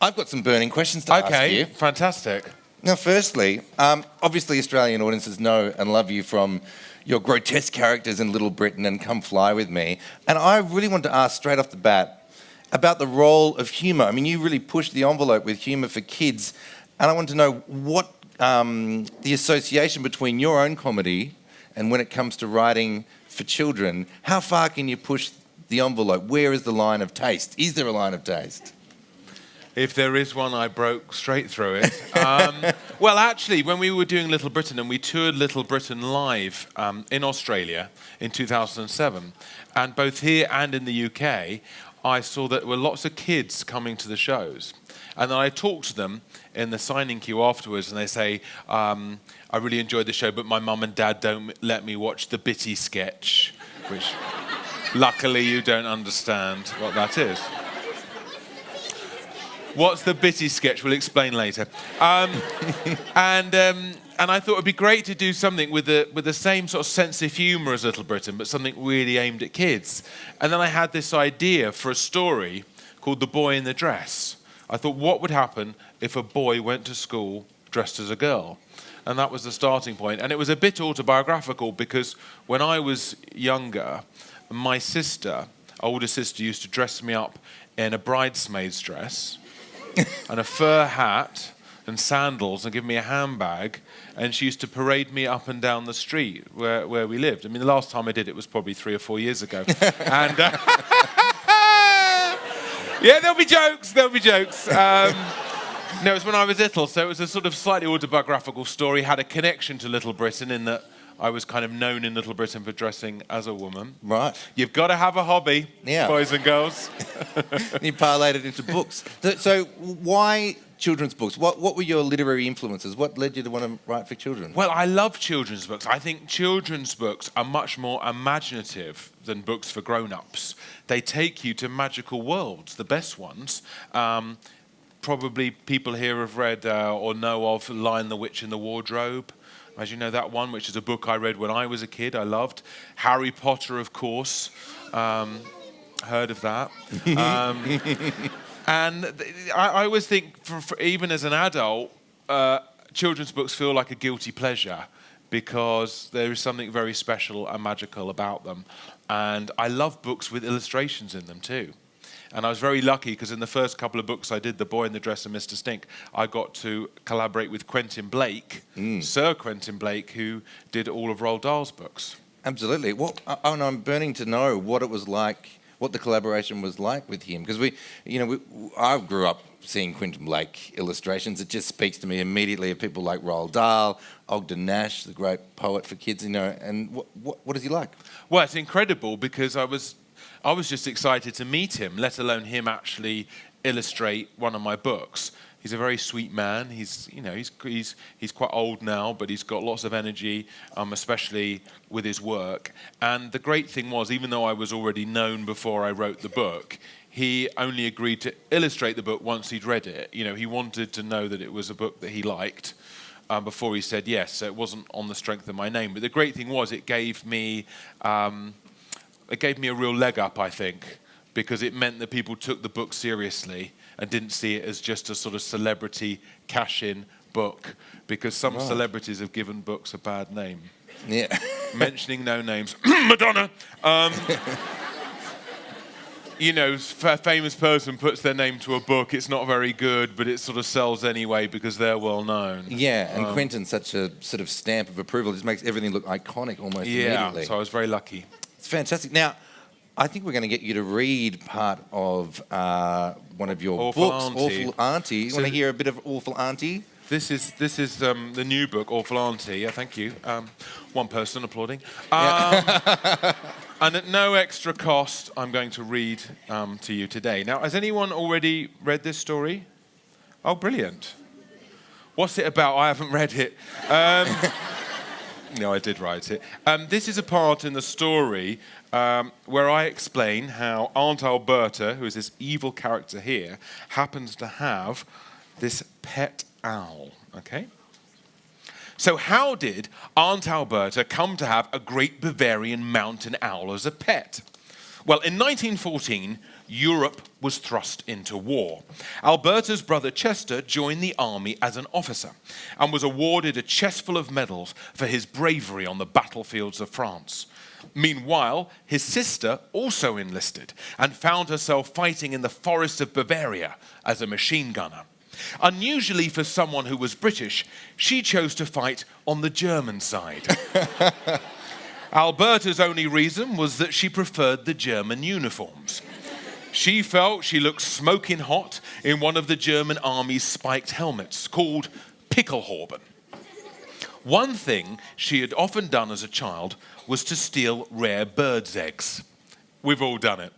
I've got some burning questions to ask you. Okay, fantastic. Now, firstly, obviously Australian audiences know and love you from your grotesque characters in Little Britain and Come Fly With Me. And I really want to ask straight off the bat about the role of humour. I mean, you really pushed the envelope with humour for kids. And I want to know what the association between your own comedy and when it comes to writing for children, how far can you push the envelope? Where is the line of taste? Is there a line of taste? If there is one, I broke straight through it. Well, actually, when we were doing Little Britain, and we toured Little Britain live in Australia in 2007, and both here and in the UK, I saw that there were lots of kids coming to the shows. And then I talked to them in the signing queue afterwards, and they say, I really enjoyed the show, but my mum and dad don't let me watch the Bitty sketch, which luckily you don't understand what that is. What's the Bitty sketch? We'll explain later. And I thought it'd be great to do something with the same sort of sense of humour as Little Britain, but something really aimed at kids. And then I had this idea for a story called The Boy in the Dress. I thought, what would happen if a boy went to school dressed as a girl? And that was the starting point. And it was a bit autobiographical because when I was younger, my sister, older sister, used to dress me up in a bridesmaid's dress and a fur hat and sandals and give me a handbag, and she used to parade me up and down the street where we lived. I mean, the last time I did it was probably 3 or 4 years ago. And yeah, there'll be jokes. No, it was when I was little, so it was a sort of slightly autobiographical story, had a connection to Little Britain in that I was kind of known in Little Britain for dressing as a woman. Right. You've got to have a hobby, yeah, boys and girls. You parlayed it into books. So why children's books? What were your literary influences? What led you to want to write for children? Well, I love children's books. I think children's books are much more imaginative than books for grown-ups. They take you to magical worlds, the best ones. Probably people here have read or know of Lion, the Witch in the Wardrobe. As you know, that one, which is a book I read when I was a kid, I loved. Harry Potter, of course. Heard of that. And I always think, for even as an adult, children's books feel like a guilty pleasure because there is something very special and magical about them. And I love books with illustrations in them too. And I was very lucky because in the first couple of books I did, The Boy in the Dress and Mr. Stink, I got to collaborate with Quentin Blake, Sir Quentin Blake, who did all of Roald Dahl's books. Absolutely. And I'm burning to know what it was like, what the collaboration was like with him. Because I grew up seeing Quentin Blake illustrations. It just speaks to me immediately of people like Roald Dahl, Ogden Nash, the great poet for kids, and what is he like? Well, it's incredible because I was just excited to meet him, let alone him actually illustrate one of my books. He's a very sweet man. He's quite old now, but he's got lots of energy, especially with his work. And the great thing was, even though I was already known before I wrote the book, he only agreed to illustrate the book once he'd read it. He wanted to know that it was a book that he liked before he said yes. So it wasn't on the strength of my name. But the great thing was, it gave me a real leg up, I think, because it meant that people took the book seriously and didn't see it as just a sort of celebrity cash-in book, because some celebrities have given books a bad name. Yeah. Mentioning no names. Madonna! A famous person puts their name to a book, it's not very good, but it sort of sells anyway because they're well known. Yeah, and Quentin's such a sort of stamp of approval. It just makes everything look iconic almost immediately. Yeah, so I was very lucky. It's fantastic. Now, I think we're going to get you to read part of one of your Awful books, Auntie. Awful Auntie. You want to hear a bit of Awful Auntie? This is the new book, Awful Auntie. Yeah, thank you. One person applauding. And at no extra cost, I'm going to read to you today. Now, has anyone already read this story? Oh, brilliant. What's it about? I haven't read it. No, I did write it. This is a part in the story where I explain how Aunt Alberta, who is this evil character here, happens to have this pet owl, okay? So how did Aunt Alberta come to have a great Bavarian mountain owl as a pet? Well, in 1914, Europe was thrust into war. Alberta's brother Chester joined the army as an officer and was awarded a chestful of medals for his bravery on the battlefields of France. Meanwhile, his sister also enlisted and found herself fighting in the forests of Bavaria as a machine gunner. Unusually for someone who was British, she chose to fight on the German side. Alberta's only reason was that she preferred the German uniforms. She felt she looked smoking hot in one of the German army's spiked helmets called Pickelhauben. One thing she had often done as a child was to steal rare birds' eggs. We've all done it.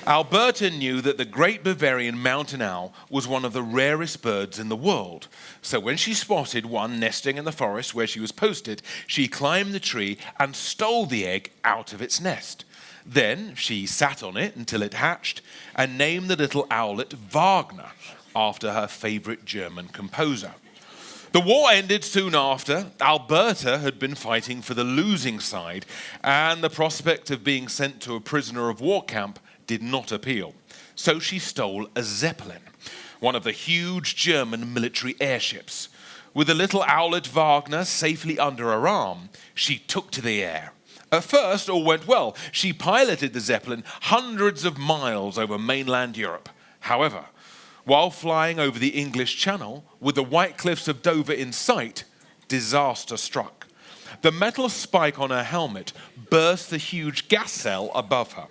Alberta knew that the great Bavarian mountain owl was one of the rarest birds in the world. So when she spotted one nesting in the forest where she was posted, she climbed the tree and stole the egg out of its nest. Then she sat on it until it hatched and named the little owlet Wagner, after her favorite German composer. The war ended soon after. Alberta had been fighting for the losing side, and the prospect of being sent to a prisoner of war camp did not appeal. So she stole a Zeppelin, one of the huge German military airships. With the little owlet Wagner safely under her arm, she took to the air. At first, all went well. She piloted the Zeppelin hundreds of miles over mainland Europe. However, while flying over the English Channel, with the white cliffs of Dover in sight, disaster struck. The metal spike on her helmet burst the huge gas cell above her.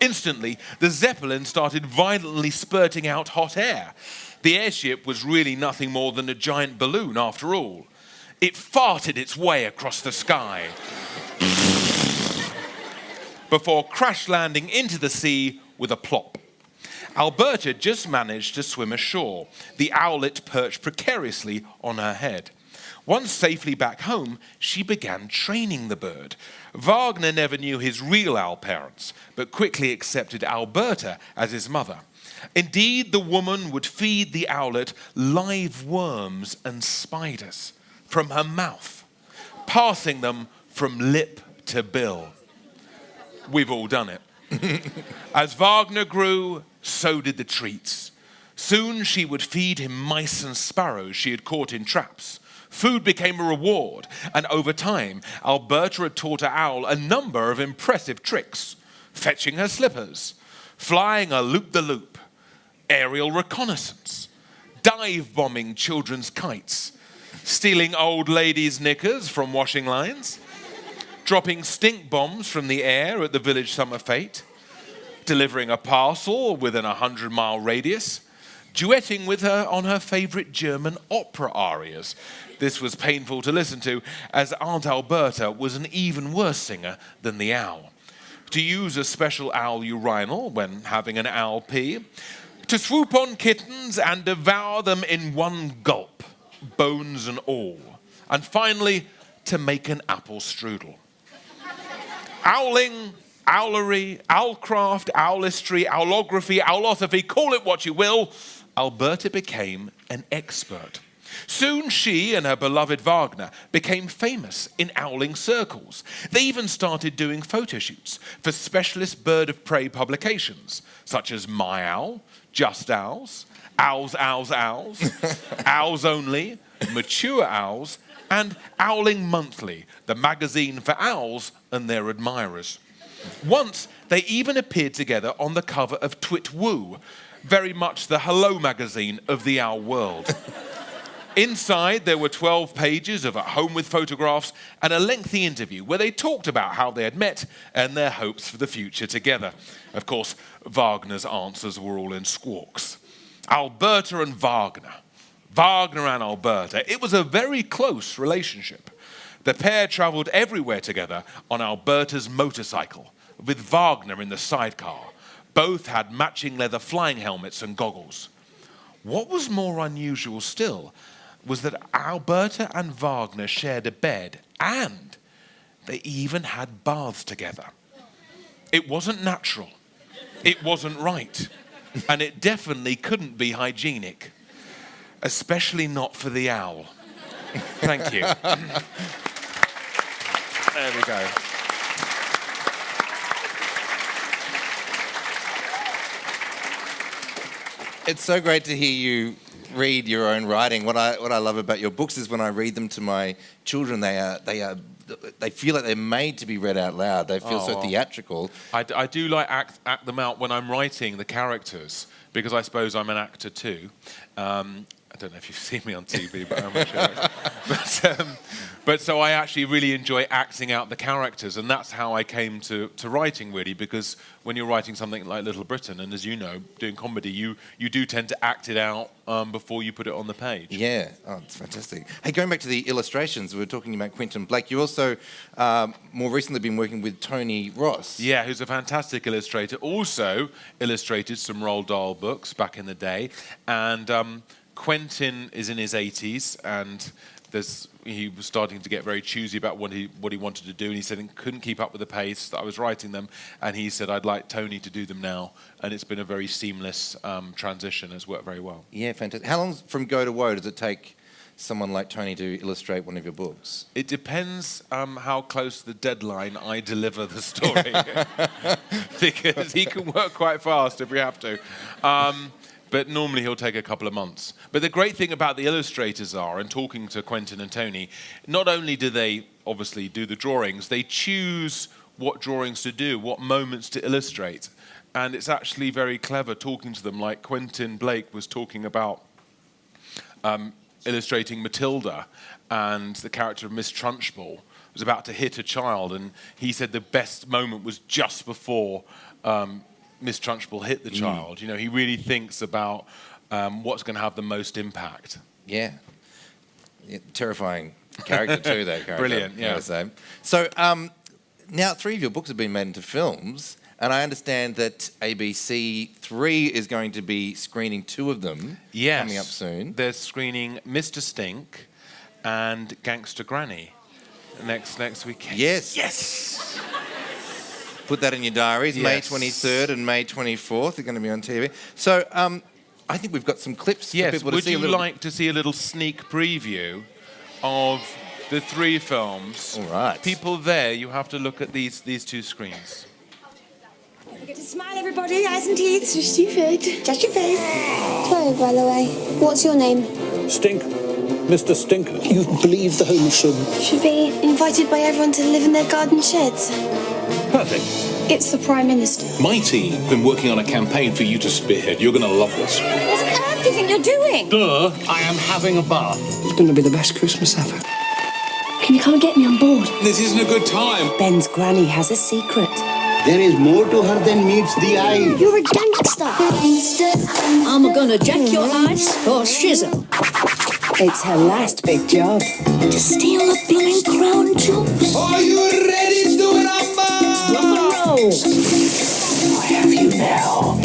Instantly, the Zeppelin started violently spurting out hot air. The airship was really nothing more than a giant balloon after all. It farted its way across the sky before crash landing into the sea with a plop. Alberta just managed to swim ashore, the owlet perched precariously on her head. Once safely back home, she began training the bird. Wagner never knew his real owl parents, but quickly accepted Alberta as his mother. Indeed, the woman would feed the owlet live worms and spiders from her mouth, passing them from lip to bill. We've all done it. As Wagner grew, so did the treats. Soon she would feed him mice and sparrows she had caught in traps. Food became a reward, and over time, Alberta had taught her owl a number of impressive tricks. Fetching her slippers, flying a loop-the-loop, aerial reconnaissance, dive-bombing children's kites, stealing old ladies' knickers from washing lines, dropping stink bombs from the air at the village summer fete, delivering a parcel within a 100-mile radius, duetting with her on her favourite German opera arias. This was painful to listen to, as Aunt Alberta was an even worse singer than the owl. To use a special owl urinal when having an owl pee, to swoop on kittens and devour them in one gulp, bones and all, and finally to make an apple strudel. Owling, owlery, owlcraft, owlistry, owlography, owlosophy, call it what you will, Alberta became an expert. Soon she and her beloved Wagner became famous in owling circles. They even started doing photo shoots for specialist bird of prey publications, such as My Owl, Just Owls, Owls, Owls, Owls, Owls Only, Mature Owls, and Owling Monthly, the magazine for owls and their admirers. Once, they even appeared together on the cover of Twit Woo, very much the Hello magazine of the owl world. Inside, there were 12 pages of At Home with photographs and a lengthy interview where they talked about how they had met and their hopes for the future together. Of course, Wagner's answers were all in squawks. Alberta and Wagner. Wagner and Alberta. It was a very close relationship. The pair travelled everywhere together on Alberta's motorcycle, with Wagner in the sidecar. Both had matching leather flying helmets and goggles. What was more unusual still was that Alberta and Wagner shared a bed, and they even had baths together. It wasn't natural, it wasn't right, and it definitely couldn't be hygienic, especially not for the owl. Thank you. There we go. It's so great to hear you read your own writing. What I love about your books is when I read them to my children, they feel like they're made to be read out loud. They feel so theatrical. I do like act them out when I'm writing the characters, because I suppose I'm an actor too. I don't know if you've seen me on TV, but I'm not sure. But so I actually really enjoy acting out the characters, and that's how I came to writing, really, because when you're writing something like Little Britain, and as you know, doing comedy, you do tend to act it out before you put it on the page. Yeah, oh, it's fantastic. Hey, going back to the illustrations, we were talking about Quentin Blake. You also more recently been working with Tony Ross. Yeah, who's a fantastic illustrator. Also illustrated some Roald Dahl books back in the day, and Quentin is in his 80s, and he was starting to get very choosy about what he wanted to do, and he said he couldn't keep up with the pace that I was writing them, and he said, I'd like Tony to do them now, and it's been a very seamless transition. It's worked very well. Yeah, fantastic. How long from go to woe does it take someone like Tony to illustrate one of your books? It depends how close to the deadline I deliver the story, because he can work quite fast if we have to. But normally he'll take a couple of months. But the great thing about the illustrators are, and talking to Quentin and Tony, not only do they obviously do the drawings, they choose what drawings to do, what moments to illustrate. And it's actually very clever talking to them, like Quentin Blake was talking about illustrating Matilda, and the character of Miss Trunchbull was about to hit a child, and he said the best moment was just before Miss Trunchbull hit the child. You know, he really thinks about what's going to have the most impact. Yeah. Terrifying character too, that character. Brilliant, yeah. So now 3 of your books have been made into films, and I understand that ABC 3 is going to be screening 2 of them coming up soon. They're screening Mr. Stink and Gangster Granny next weekend. Yes. Put that in your diaries. Yes. May 23rd and May 24th are going to be on TV. So I think we've got some clips for people to see. Would you like to see a little sneak preview of the 3 films? All right. People there, you have to look at these 2 screens. Don't forget to smile, everybody. Eyes and teeth. Just your face. Just your face. Hello, by the way. What's your name? Stink. Mr. Stink. You believe the Home should be invited by everyone to live in their garden sheds. Perfect. It's the Prime Minister. My team have been working on a campaign for you to spearhead. You're going to love this. What on earth do you think you're doing? Duh, I am having a bath. It's going to be the best Christmas ever. Can you come and get me on board? This isn't a good time. Ben's granny has a secret. There is more to her than meets the eye. You're a gangster. I'm gonna jack your eyes for shizzle. It's her last big job. To steal the blooming crown jewels. Are you ready to rumble? Rock and roll. I have you now.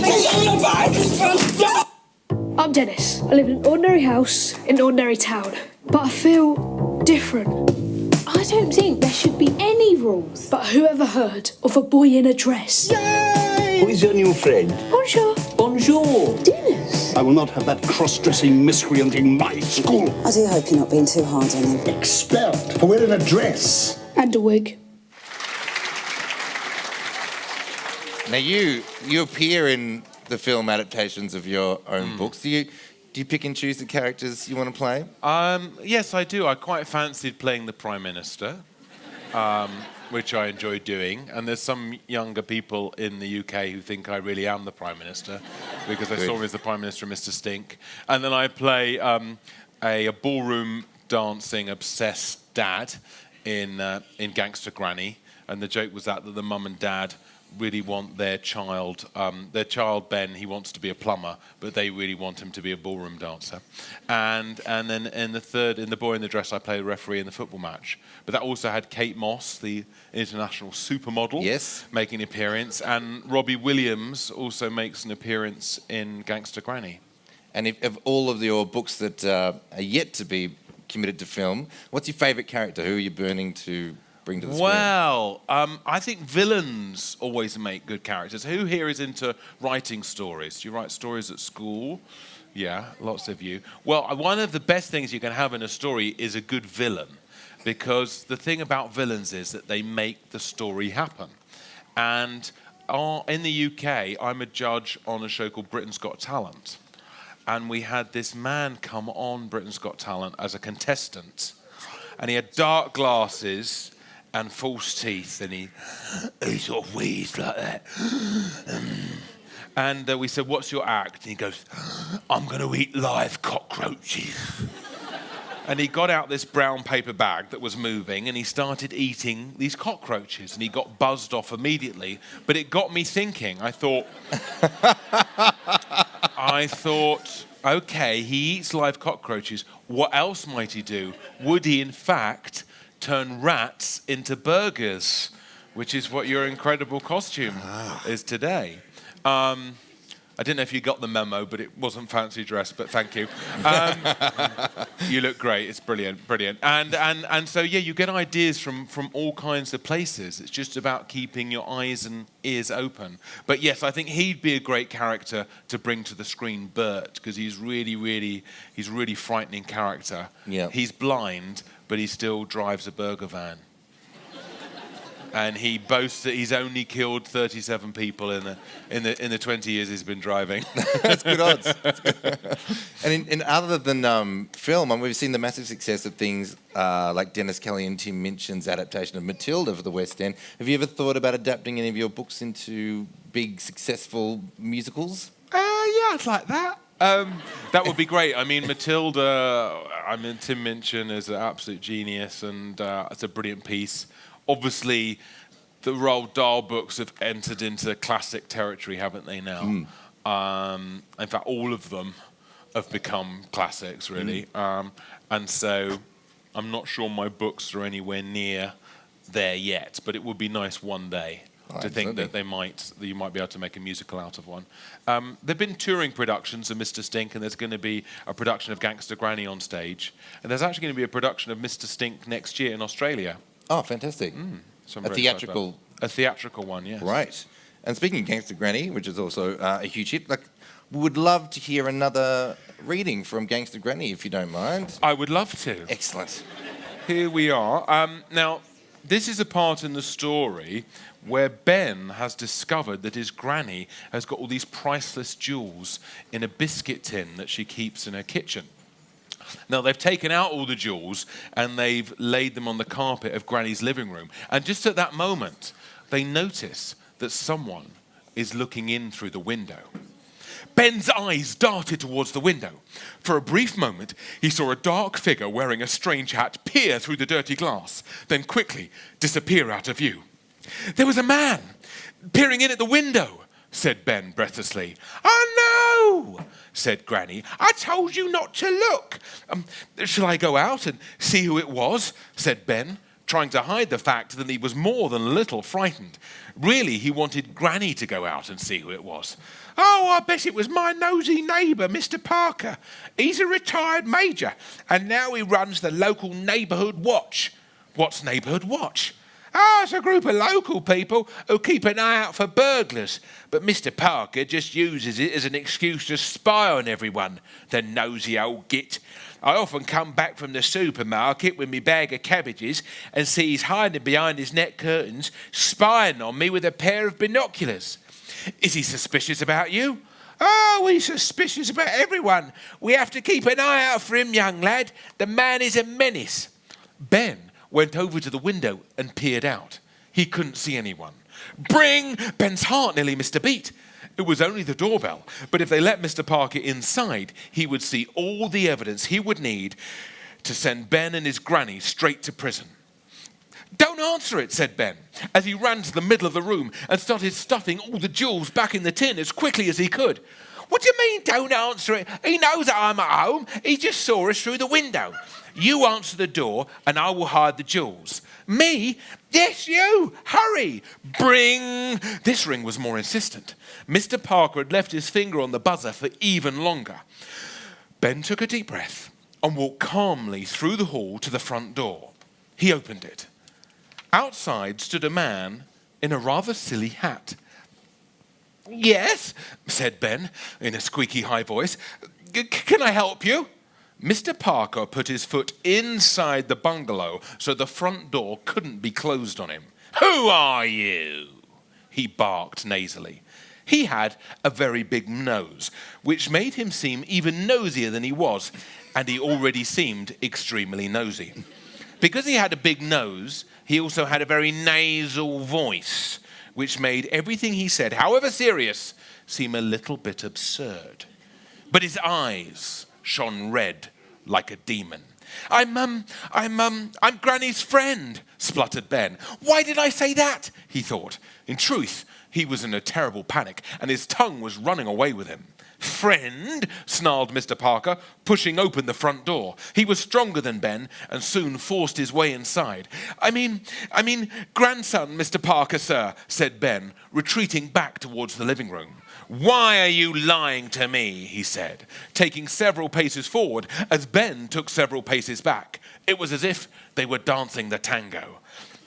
I'm Dennis. I live in an ordinary house in an ordinary town, but I feel different. I don't think there should be any rules. But who ever heard of a boy in a dress? Yay! Who is your new friend? Bonjour. Bonjour. Dennis. I will not have that cross-dressing miscreant in my school. I do hope you're not being too hard on him. Expelled for wearing a dress. And a wig. Now you appear in the film adaptations of your own books. Do you pick and choose the characters you want to play? Yes, I do. I quite fancied playing the Prime Minister, which I enjoy doing. And there's some younger people in the UK who think I really am the Prime Minister, because I saw him as the Prime Minister of Mr. Stink. And then I play a ballroom dancing obsessed dad in Gangster Granny. And the joke was that the mum and dad really want their child Ben, he wants to be a plumber, but they really want him to be a ballroom dancer. And then in The Boy in the Dress, I play the referee in the football match. But that also had Kate Moss, the international supermodel, making an appearance, and Robbie Williams also makes an appearance in Gangster Granny. And of all of your books that are yet to be committed to film, what's your favourite character? Who are you burning to bring to the screen? Well, I think villains always make good characters. Who here is into writing stories? Do you write stories at school? Yeah, lots of you. Well, one of the best things you can have in a story is a good villain, because the thing about villains is that they make the story happen. And in the UK, I'm a judge on a show called Britain's Got Talent. and we had this man come on Britain's Got Talent as a contestant, and he had dark glasses and false teeth, and he sort of wheezed like that. And we said, "What's your act?" And he goes, "I'm going to eat live cockroaches." And he got out this brown paper bag that was moving, and he started eating these cockroaches, and he got buzzed off immediately. But it got me thinking. I thought, okay, he eats live cockroaches. What else might he do? Would he, in fact, turn rats into burgers, which is what your incredible costume is today? I didn't know if you got the memo, but it wasn't fancy dress, but thank you. You look great. It's brilliant, brilliant. And so, yeah, you get ideas from all kinds of places. It's just about keeping your eyes and ears open. But yes, I think he'd be a great character to bring to the screen, Bert, because he's really frightening character. Yeah. He's blind, but he still drives a burger van. And he boasts that he's only killed 37 people in the 20 years he's been driving. That's good odds. And in other than film, we've seen the massive success of things like Dennis Kelly and Tim Minchin's adaptation of Matilda for the West End. Have you ever thought about adapting any of your books into big, successful musicals? Yeah, I'd like that. That would be great. I mean, Matilda, Tim Minchin is an absolute genius, and it's a brilliant piece. Obviously, the Roald Dahl books have entered into classic territory, haven't they now? In fact, all of them have become classics, really. And so I'm not sure my books are anywhere near there yet, but it would be nice one day to think that you might be able to make a musical out of one. There've been touring productions of Mr. Stink, and there's going to be a production of Gangster Granny on stage. And there's actually going to be a production of Mr. Stink next year in Australia. Oh, fantastic. So A theatrical one, yes. Right. And speaking of Gangster Granny, which is also a huge hit, we would love to hear another reading from Gangster Granny, if you don't mind. I would love to. Excellent. Here we are. Now, this is a part in the story where Ben has discovered that his granny has got all these priceless jewels in a biscuit tin that she keeps in her kitchen. Now, they've taken out all the jewels and they've laid them on the carpet of Granny's living room. And just at that moment, they notice that someone is looking in through the window. Ben's eyes darted towards the window. For a brief moment, he saw a dark figure wearing a strange hat peer through the dirty glass, then quickly disappear out of view. There was a man peering in at the window, said Ben breathlessly. Oh, no, said Granny. I told you not to look. Shall I go out and see who it was, said Ben, trying to hide the fact that he was more than a little frightened. Really, he wanted Granny to go out and see who it was. Oh, I bet it was my nosy neighbour, Mr. Parker. He's a retired major, and now he runs the local neighbourhood watch. What's neighbourhood watch? Oh, it's a group of local people who keep an eye out for burglars. But Mr. Parker just uses it as an excuse to spy on everyone, the nosy old git. I often come back from the supermarket with me bag of cabbages and see he's hiding behind his net curtains, spying on me with a pair of binoculars. Is he suspicious about you? Oh, he's suspicious about everyone. We have to keep an eye out for him, young lad. The man is a menace. Ben went over to the window and peered out. He couldn't see anyone. Bring! Ben's heart nearly missed a beat. It was only the doorbell, but if they let Mr. Parker inside, he would see all the evidence he would need to send Ben and his granny straight to prison. Don't answer it, said Ben, as he ran to the middle of the room and started stuffing all the jewels back in the tin as quickly as he could. What do you mean, don't answer it? He knows that I'm at home. He just saw us through the window. You answer the door and I will hide the jewels. Me? Yes, you. Hurry. Bring. This ring was more insistent. Mr. Parker had left his finger on the buzzer for even longer. Ben took a deep breath and walked calmly through the hall to the front door. He opened it. Outside stood a man in a rather silly hat. Yes, said Ben in a squeaky high voice. Can I help you? Mr. Parker put his foot inside the bungalow so the front door couldn't be closed on him. Who are you? He barked nasally. He had a very big nose, which made him seem even nosier than he was, and he already seemed extremely nosy. Because he had a big nose, he also had a very nasal voice, which made everything he said, however serious, seem a little bit absurd. But his eyes shone red like a demon. I'm Granny's friend, spluttered Ben. Why did I say that? He thought. In truth, he was in a terrible panic, and his tongue was running away with him. Friend, snarled Mr. Parker, pushing open the front door. He was stronger than Ben and soon forced his way inside. I mean, grandson, Mr. Parker, sir, said Ben, retreating back towards the living room. Why are you lying to me, he said, taking several paces forward as Ben took several paces back. It was as if they were dancing the tango.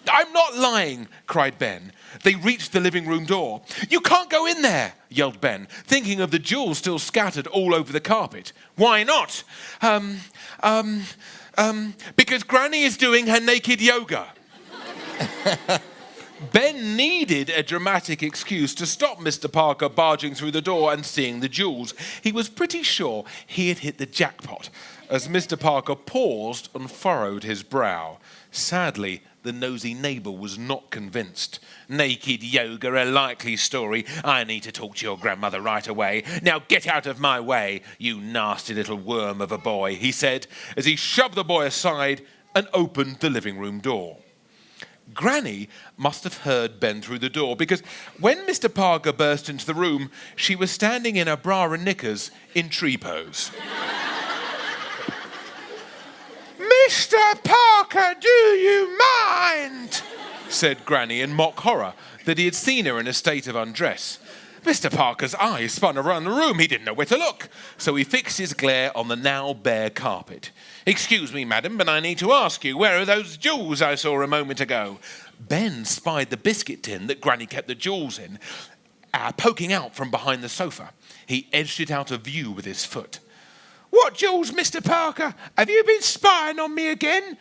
I'm not lying, cried Ben. They reached the living room door. You can't go in there, yelled Ben, thinking of the jewels still scattered all over the carpet. Why not? Because Granny is doing her naked yoga. Ben needed a dramatic excuse to stop Mr. Parker barging through the door and seeing the jewels. He was pretty sure he had hit the jackpot as Mr. Parker paused and furrowed his brow. Sadly, the nosy neighbour was not convinced. Naked yoga, a likely story. I need to talk to your grandmother right away. Now get out of my way, you nasty little worm of a boy, he said as he shoved the boy aside and opened the living room door. Granny must have heard Ben through the door because when Mr. Parker burst into the room, she was standing in her bra and knickers in tree pose. Mr. Parker, do you mind? Said Granny in mock horror that he had seen her in a state of undress. Mr. Parker's eyes spun around the room. He didn't know where to look, so he fixed his glare on the now bare carpet. Excuse me, madam, but I need to ask you, where are those jewels I saw a moment ago? Ben spied the biscuit tin that Granny kept the jewels in, poking out from behind the sofa. He edged it out of view with his foot. What jewels, Mr. Parker? Have you been spying on me again?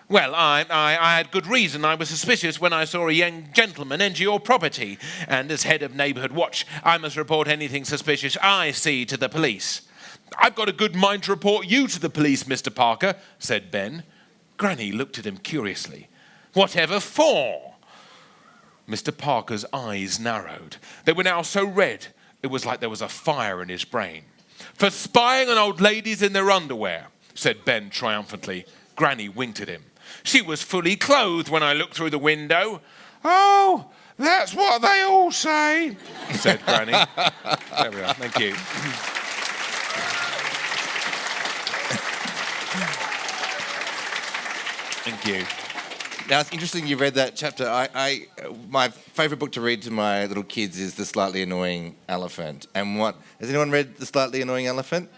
Well, I had good reason. I was suspicious when I saw a young gentleman enter your property. And as head of Neighbourhood Watch, I must report anything suspicious I see to the police. I've got a good mind to report you to the police, Mr. Parker, said Ben. Granny looked at him curiously. Whatever for? Mr. Parker's eyes narrowed. They were now so red, it was like there was a fire in his brain. For spying on old ladies in their underwear, said Ben triumphantly. Granny winked at him. She was fully clothed when I looked through the window. Oh, that's what they all say, said Granny. There we are, thank you. Thank you. Now, it's interesting you read that chapter. My favourite book to read to my little kids is The Slightly Annoying Elephant. And has anyone read The Slightly Annoying Elephant?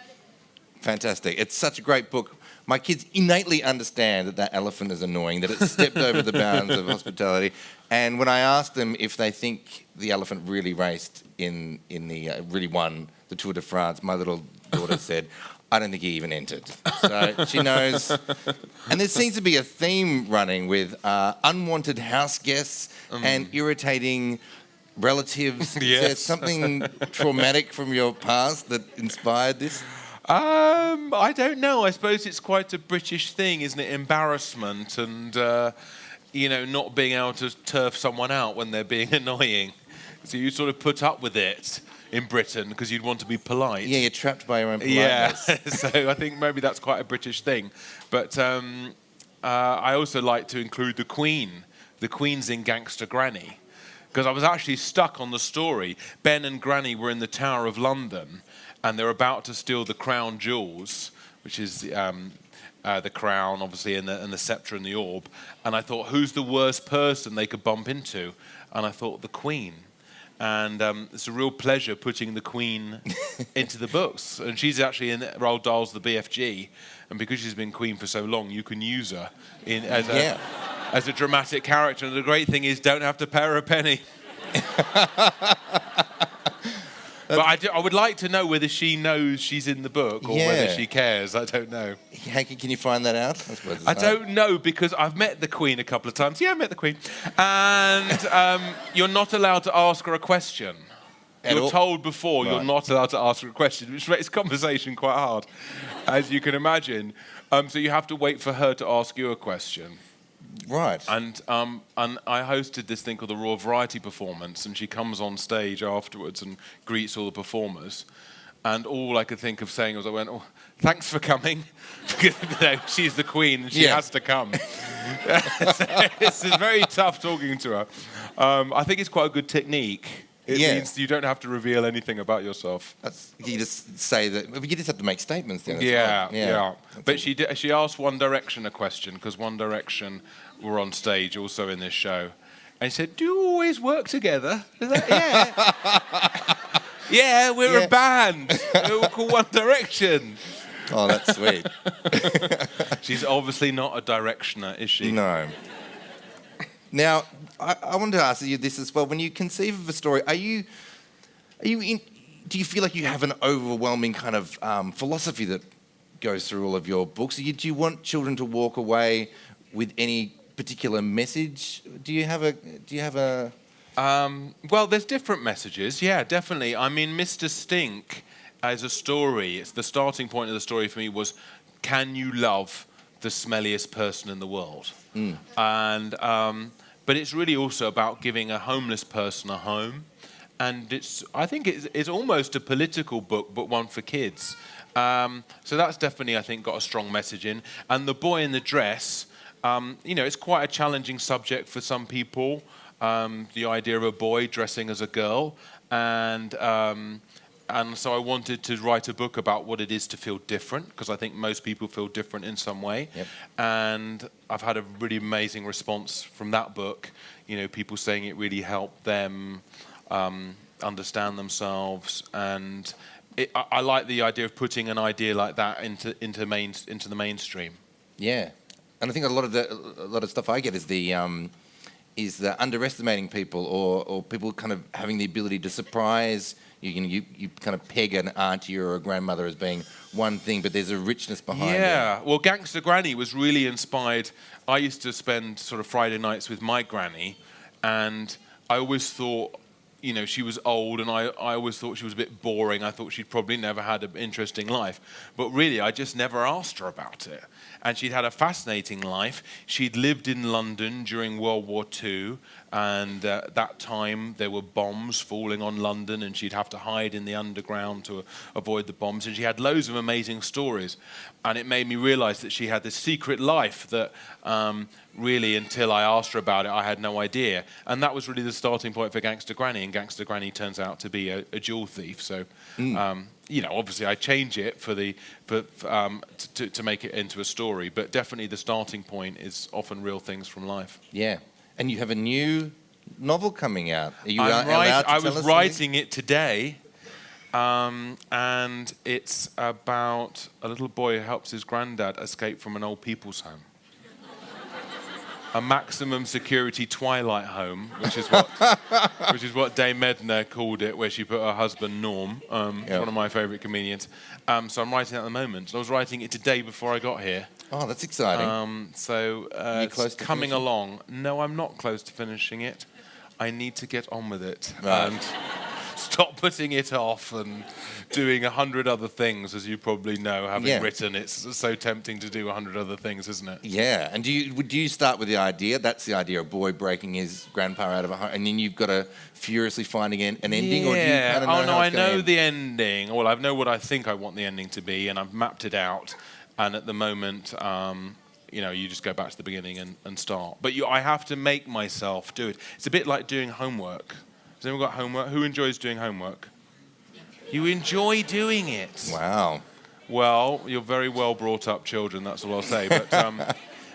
Fantastic. It's such a great book. My kids innately understand that elephant is annoying, that it stepped over the bounds of hospitality. And when I asked them if they think the elephant really raced really won the Tour de France, my little daughter said, I don't think he even entered. So she knows. And there seems to be a theme running with unwanted house guests and irritating relatives. Yes. Is there something traumatic from your past that inspired this? I don't know. I suppose it's quite a British thing, isn't it? Embarrassment and, not being able to turf someone out when they're being annoying. So you sort of put up with it in Britain because you'd want to be polite. Yeah, you're trapped by your own politeness. Yeah, so I think maybe that's quite a British thing. But I also like to include the Queen. The Queen's in Gangster Granny. Because I was actually stuck on the story. Ben and Granny were in the Tower of London and they're about to steal the crown jewels, which is the crown, obviously, and the sceptre and the orb. And I thought, who's the worst person they could bump into? And I thought, the Queen. And it's a real pleasure putting the Queen into the books. And she's actually in Roald Dahl's The BFG. And because she's been Queen for so long, you can use her as a dramatic character. And the great thing is, don't have to pay her a penny. But I would like to know whether she knows she's in the book or whether she cares. I don't know. Hanky, can you find that out? I don't know because I've met the Queen a couple of times. Yeah, I met the Queen. And you're not allowed to ask her a question. You're told before you're not allowed to ask her a question, which makes conversation quite hard, as you can imagine. So you have to wait for her to ask you a question. Right. And I hosted this thing called the Raw Variety Performance, and she comes on stage afterwards and greets all the performers. And all I could think of saying was, I went, "Oh, thanks for coming." Because, she's the queen and she has to come. It's very tough talking to her. I think it's quite a good technique. It means you don't have to reveal anything about yourself. You just say that. You just have to make statements then. Yeah. But she asked One Direction a question, because One Direction were on stage also in this show. And she said, "Do you always work together?" I was like, "Yeah." "Yeah, we're a band. We're called One Direction." Oh, that's sweet. She's obviously not a directioner, is she? No. Now, I wanted to ask you this as well. When you conceive of a story, do you feel like you have an overwhelming kind of philosophy that goes through all of your books? Do you want children to walk away with any particular message? Do you have a? Well, there's different messages. Yeah, definitely. I mean, Mr. Stink as a story, it's the starting point of the story for me was, can you love the smelliest person in the world? And but it's really also about giving a homeless person a home, and I think it's almost a political book, but one for kids. So that's definitely, I think, got a strong message in. And The Boy in the Dress, it's quite a challenging subject for some people. The idea of a boy dressing as a girl, and so I wanted to write a book about what it is to feel different, because I think most people feel different in some way. Yep. And I've had a really amazing response from that book. People saying it really helped them understand themselves, and I like the idea of putting an idea like that into the mainstream. Yeah, and I think a lot of stuff I get is the underestimating people, or people kind of having the ability to surprise. You kind of peg an auntie or a grandmother as being one thing, but there's a richness behind it. Yeah, well, Gangster Granny was really inspired. I used to spend sort of Friday nights with my granny, and I always thought, she was old, and I always thought she was a bit boring. I thought she'd probably never had an interesting life. But really, I just never asked her about it. And she'd had a fascinating life. She'd lived in London during World War II, and at that time there were bombs falling on London, and she'd have to hide in the underground to avoid the bombs. And she had loads of amazing stories. And it made me realize that she had this secret life that really, until I asked her about it, I had no idea. And that was really the starting point for Gangster Granny, and Gangster Granny turns out to be a jewel thief. So, obviously I change it to make it into a story, but definitely the starting point is often real things from life. Yeah, and you have a new novel coming out. Are you I was writing it today. And it's about a little boy who helps his granddad escape from an old people's home. A maximum security twilight home, which is what Dame Edna called it, where she put her husband Norm. One of my favourite comedians. So I'm writing it at the moment. I was writing it today before I got here. Oh, that's exciting. It's coming along. No, I'm not close to finishing it. I need to get on with it. Right. And stop putting it off and doing 100 other things, as you probably know, having written. It's so tempting to do 100 other things, isn't it? Yeah, and do you start with the idea? That's the idea, a boy breaking his grandpa out of a home, and then you've got to furiously finding an ending, or do you kind of know I know the ending. Well, I know what I think I want the ending to be, and I've mapped it out. And at the moment, you just go back to the beginning and start. But I have to make myself do it. It's a bit like doing homework. Has anyone got homework? Who enjoys doing homework? You enjoy doing it. Wow. Well, you're very well brought up children, that's all I'll say.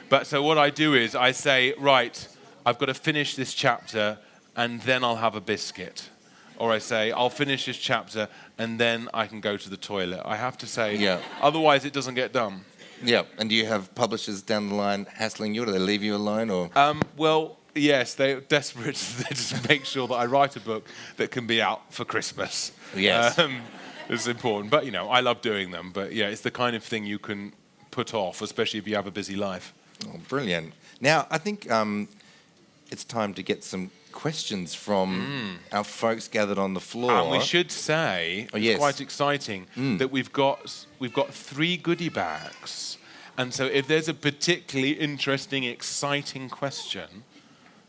But so what I do is I say, right, I've got to finish this chapter and then I'll have a biscuit. Or I say, I'll finish this chapter and then I can go to the toilet. I have to say, otherwise it doesn't get done. Yeah, and do you have publishers down the line hassling you, or do they leave you alone? Or well, yes, they're desperate. They just make sure that I write a book that can be out for Christmas. Yes. It's important. But, I love doing them. But, yeah, it's the kind of thing you can put off, especially if you have a busy life. Oh, brilliant. Now, I think it's time to get some questions from our folks gathered on the floor. And we should say, it's quite exciting, that we've got 3 goodie bags. And so if there's a particularly interesting, exciting question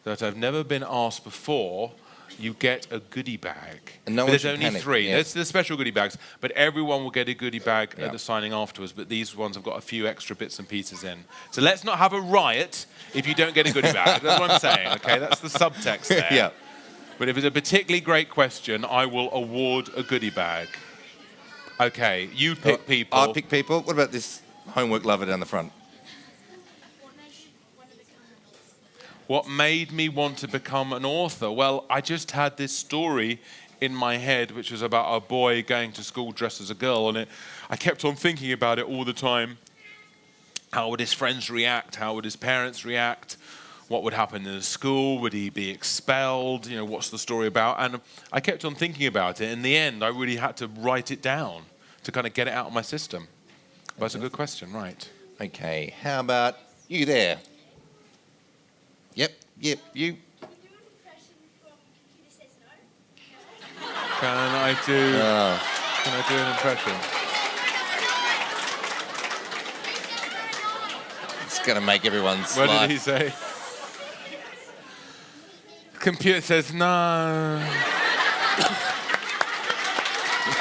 that I've never been asked before, you get a goodie bag. And no but one there's should only panic. 3. Yeah. There's the special goodie bags, but everyone will get a goodie bag at the signing afterwards. But these ones have got a few extra bits and pieces in. So let's not have a riot if you don't get a goodie bag. That's what I'm saying, okay? That's the subtext there. Yeah. But if it's a particularly great question, I will award a goodie bag. Okay, you pick people. I'll pick people. What about this homework lover down the front? What made me want to become an author? Well, I just had this story in my head, which was about a boy going to school dressed as a girl, and I kept on thinking about it all the time. How would his friends react? How would his parents react? What would happen in the school? Would he be expelled? You know, what's the story about? And I kept on thinking about it. In the end, I really had to write it down to kind of get it out of my system. But it's a good question, right? Okay, how about you there? Yep, you. Can I do an impression? It's going to make everyone's What life. did he say? Computer says no.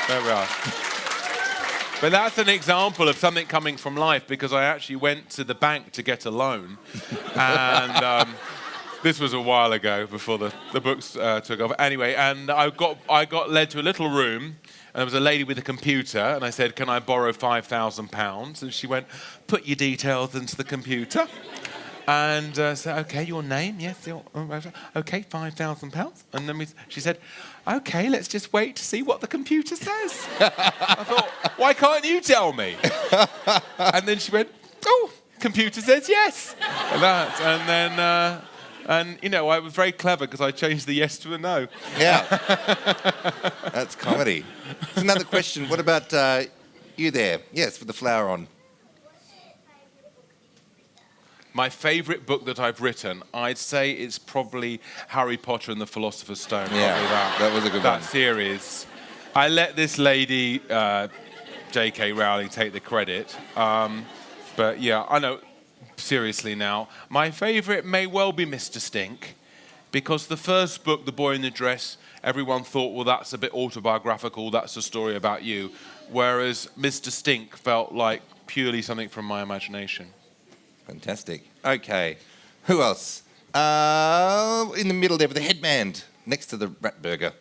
There we are. But that's an example of something coming from life, because I actually went to the bank to get a loan. And this was a while ago before the books took off. Anyway, and I got led to a little room, and there was a lady with a computer, and I said, "Can I borrow £5,000? And she went, "Put your details into the computer." And I said, "Okay, your name?" "Yes." "Okay, £5,000. And then she said, "Okay, let's just wait to see what the computer says." I thought, why can't you tell me? And then she went, "Oh, computer says yes." And then, and you know, I was very clever because I changed the yes to a no. Yeah. That's comedy. There's another question. What about you there? Yes, with the flower on. My favourite book that I've written, I'd say it's probably Harry Potter and the Philosopher's Stone. Yeah, that was a good one. That series. I let this lady, J.K. Rowling, take the credit. But yeah, I know, seriously now, my favourite may well be Mr. Stink, because the first book, The Boy in the Dress, everyone thought, well, that's a bit autobiographical, that's a story about you. Whereas Mr. Stink felt like purely something from my imagination. Fantastic. Okay. Who else? In the middle there with the headband next to the rat burger.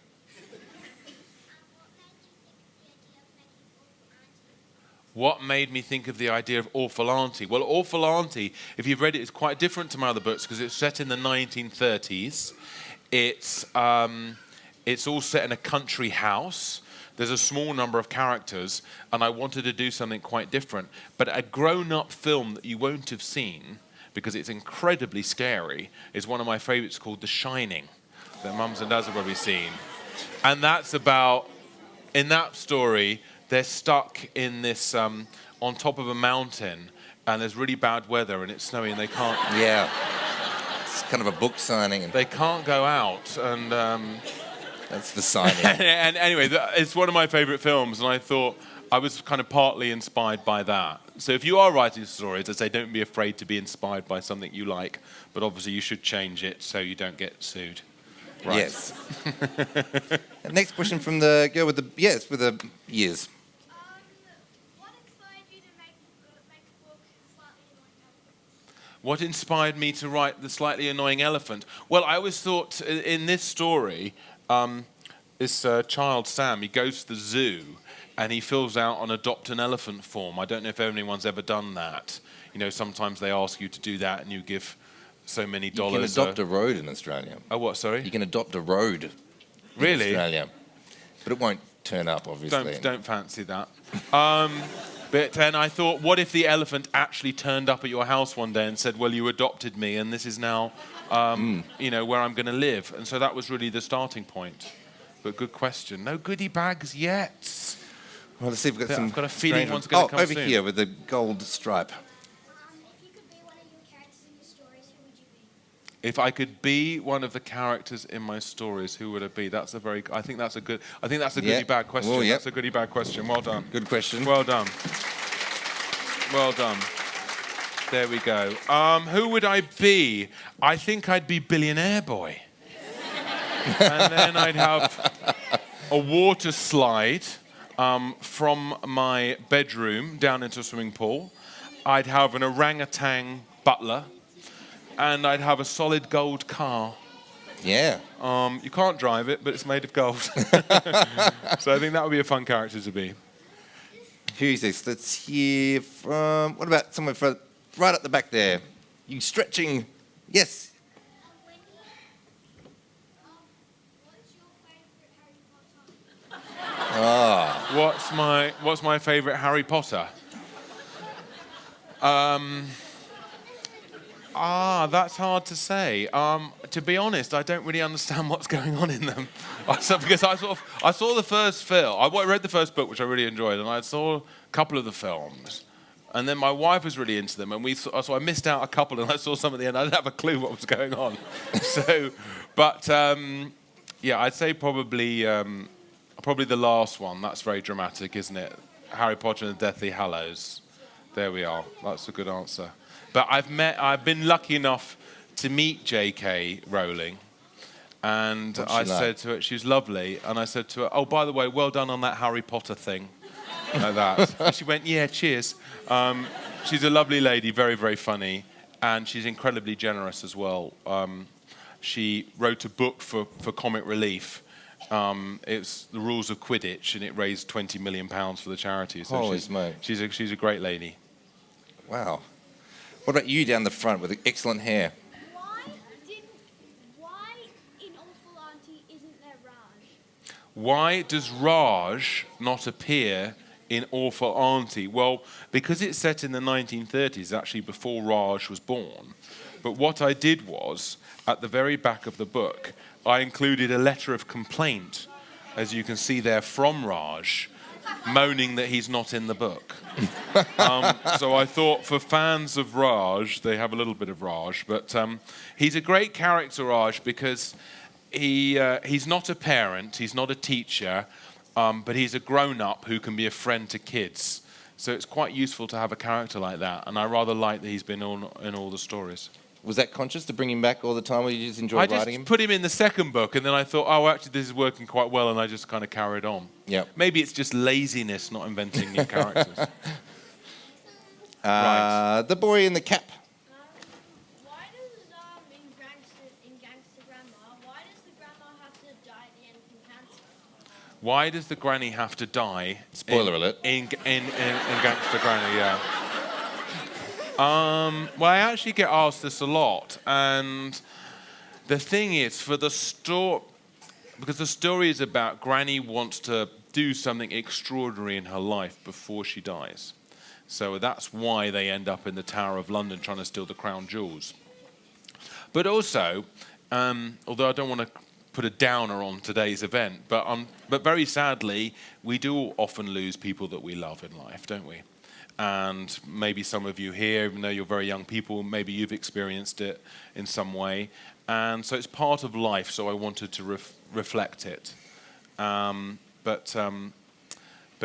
What made me think of the idea of Awful Auntie? Well, Awful Auntie, if you've read it, it's quite different to my other books because it's set in the 1930s. It's all set in a country house. There's a small number of characters, and I wanted to do something quite different. But a grown-up film that you won't have seen, because it's incredibly scary, is one of my favourites called The Shining, that mums and dads have probably seen. And that's about, in that story, they're stuck in this, on top of a mountain, and there's really bad weather, and it's snowing, and they can't... Yeah. It's kind of a book signing. They can't go out, and... That's the signing. And anyway, it's one of my favourite films, and I thought I was kind of partly inspired by that. So if you are writing stories, I'd say don't be afraid to be inspired by something you like, but obviously you should change it so you don't get sued. Right. Yes. Next question from the girl with the years. What inspired me to write The Slightly Annoying Elephant? Well, I always thought in this story, this child, Sam, he goes to the zoo and he fills out an adopt an elephant form. I don't know if anyone's ever done that. You know, sometimes they ask you to do that and you give so many dollars. You can adopt a road in Australia. Oh, what, sorry? You can adopt a road really? in Australia. But it won't turn up, obviously. Don't fancy that. But then I thought, what if the elephant actually turned up at your house one day and said, well, you adopted me and this is now, you know, where I'm going to live. And so that was really the starting point. But good question. No goodie bags yet. Well, let's see if we've got some... I've got a feeling one's going to come soon. Over here with the gold stripe. If you could be one of your characters in your stories, who would you If I could be one of the characters in my stories, who would it be? I think that's a goody bag question. Oh, yep. That's a goody bag question. Well done. Good question. Well done. Well done. There we go. Who would I be? I think I'd be Billionaire Boy. And then I'd have a water slide from my bedroom down into a swimming pool. I'd have an orangutan butler. And I'd have a solid gold car. Yeah. You can't drive it, but it's made of gold. So I think that would be a fun character to be. Who's this? Let's hear from... What about someone right at the back there? You stretching... Yes. What's my favourite Harry Potter? That's hard to say. To be honest, I don't really understand what's going on in them. Because I saw the first film. I read the first book, which I really enjoyed, and I saw a couple of the films. And then my wife was really into them, and so I missed out a couple, and I saw some at the end. I didn't have a clue what was going on. I'd say probably the last one. That's very dramatic, isn't it? Harry Potter and the Deathly Hallows. There we are. That's a good answer. But I've been lucky enough to meet J.K. Rowling, and said to her, she was lovely, and I said to her, oh, by the way, well done on that Harry Potter thing, like that. And she went, yeah, cheers. She's a lovely lady, very, very funny, and she's incredibly generous as well. She wrote a book for Comic Relief. It's The Rules of Quidditch, and it raised £20 million for the charity. So Holy smoke. She's a great lady. Wow. What about you down the front with the excellent hair? Why in Awful Auntie isn't there Raj? Why does Raj not appear in Awful Auntie? Well, because it's set in the 1930s, actually before Raj was born. But what I did was, at the very back of the book, I included a letter of complaint, as you can see there, from Raj, moaning that he's not in the book. So I thought for fans of Raj, they have a little bit of Raj, but he's a great character, Raj, because he's not a parent, he's not a teacher, but he's a grown-up who can be a friend to kids. So it's quite useful to have a character like that, and I rather like that he's been in all the stories. Was that conscious to bring him back all the time, or you just enjoyed writing him? I just put him in the second book, and then I thought, oh, actually, this is working quite well, and I just kind of carried on. Yep. Maybe it's just laziness not inventing new characters. The boy in the cap. Why does in Gangster Grandma, why does the grandma have to die at the end from cancer? Why does the granny have to die? Spoiler alert. In Gangster Granny, yeah. Well, I actually get asked this a lot, and the thing is, because the story is about Granny wants to do something extraordinary in her life before she dies. So that's why they end up in the Tower of London trying to steal the crown jewels. But also, although I don't want to put a downer on today's event, but very sadly, we do often lose people that we love in life, don't we? And maybe some of you here, even though you're very young people, maybe you've experienced it in some way. And so it's part of life, so I wanted to reflect it. But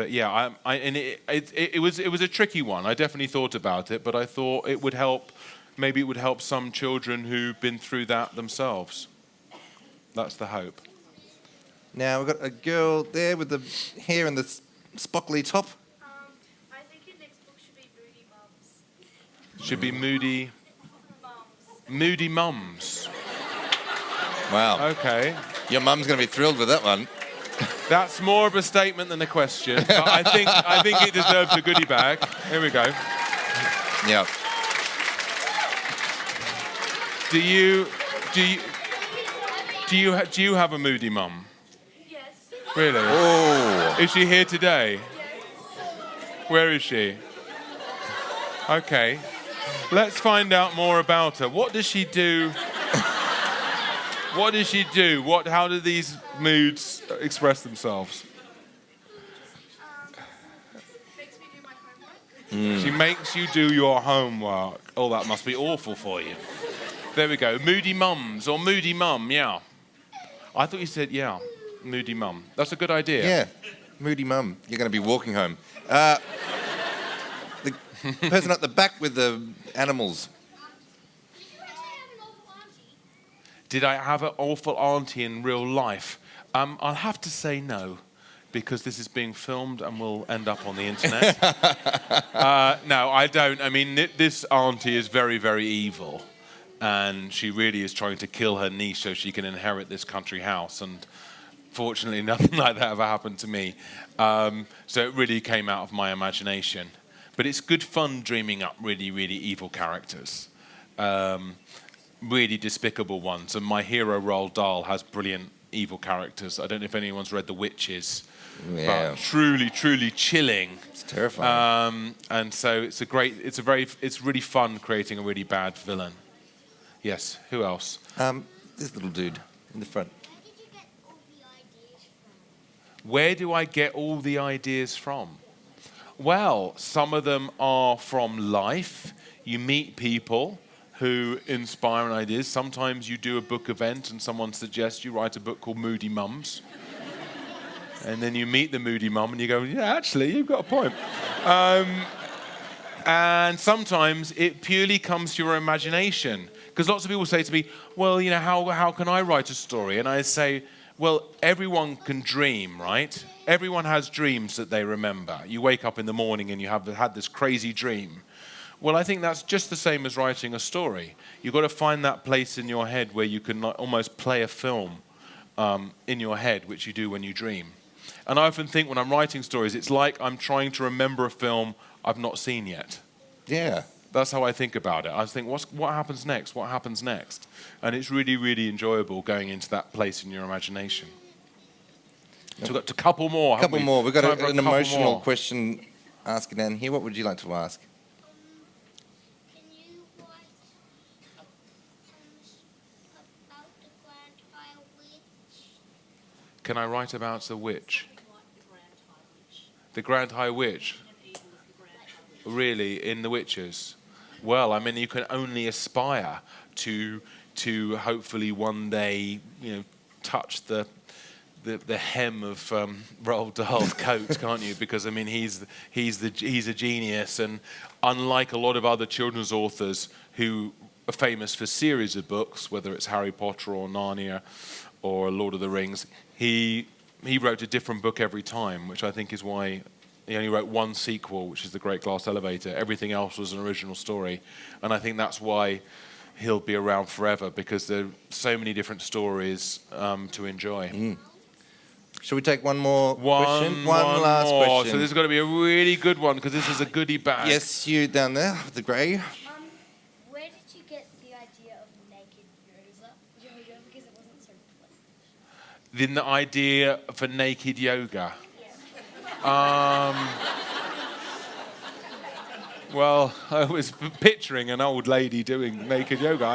yeah, it was a tricky one. I definitely thought about it, but I thought it would help. Maybe it would help some children who've been through that themselves. That's the hope. Now we've got a girl there with the hair and the spockly top. I think your next book should be Moody Mums. Should be Moody Mums. Wow. Okay. Your mum's going to be thrilled with that one. That's more of a statement than a question. But I think it deserves a goodie bag. Here we go. Yeah. Do you have a moody mum? Yes. Really? Oh. Is she here today? Where is she? Okay. Let's find out more about her. What does she do? What does she do? How do these moods express themselves? Makes me do my homework. She makes you do your homework. Oh, that must be awful for you. There we go. Moody mums or moody mum, yeah. I thought you said, yeah, moody mum. That's a good idea. Yeah, moody mum. You're going to be walking home. The person at the back with the animals. Did you actually have an awful auntie? Did I have an awful auntie in real life? I'll have to say no, because this is being filmed and will end up on the internet. No, I don't. I mean, this auntie is very, very evil. And she really is trying to kill her niece so she can inherit this country house. And fortunately, nothing like that ever happened to me. So it really came out of my imagination. But it's good fun dreaming up really, really evil characters. Really despicable ones. And my hero, Roald Dahl, has brilliant evil characters. I don't know if anyone's read The Witches. Yeah. But truly, truly chilling. It's terrifying. And so it's really fun creating a really bad villain. Yes, who else? This little dude in the front. Where did you get all the ideas from? Where do I get all the ideas from? Well, some of them are from life. You meet people who inspire ideas. Sometimes you do a book event and someone suggests you write a book called Moody Mums. And then you meet the moody mum and you go, yeah, actually, you've got a point. And sometimes it purely comes to your imagination. Because lots of people say to me, well, how can I write a story? And I say, well, everyone can dream, right? Everyone has dreams that they remember. You wake up in the morning and you have had this crazy dream. Well, I think that's just the same as writing a story. You've got to find that place in your head where you can almost play a film in your head, which you do when you dream. And I often think when I'm writing stories, it's like I'm trying to remember a film I've not seen yet. Yeah. That's how I think about it. I think, what happens next? What happens next? And it's really, really enjoyable going into that place in your imagination. So we've got a couple more. A couple more. We've got Time for an couple emotional more. question asking down here. What would you like to ask? Can you write about the Grand High Witch? Can I write about the witch? The Grand High Witch? Really, in The Witches? Well, I mean, you can only aspire to hopefully one day, touch the hem of Roald Dahl's coat, can't you? Because I mean, he's a genius, and unlike a lot of other children's authors who are famous for series of books, whether it's Harry Potter or Narnia or Lord of the Rings, he wrote a different book every time, which I think is why he only wrote one sequel, which is The Great Glass Elevator. Everything else was an original story, and I think that's why he'll be around forever, because there are so many different stories to enjoy. Shall we take one more question? One last more. question. So this has got to be a really good one, because this is a goodie bag. Yes, you down there with the grey. Where did you get the idea of naked yoga? Because it wasn't so pleasant. Then the idea for naked yoga. Well, I was picturing an old lady doing naked yoga.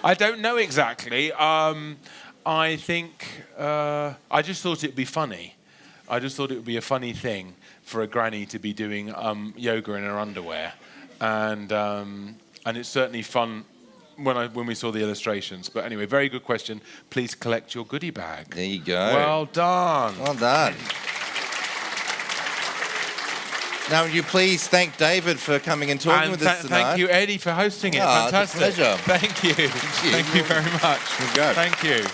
I don't know exactly. I think I just thought it'd be funny. I just thought it would be a funny thing for a granny to be doing yoga in her underwear, and it's certainly fun when we saw the illustrations. But anyway, very good question. Please collect your goodie bag. There you go. Well done. Well done. Now, would you please thank David for coming and talking with us tonight? Thank you, Eddie, for hosting it. Oh, Fantastic. it's a pleasure. Thank you. Thank you very much. Good go. Thank you.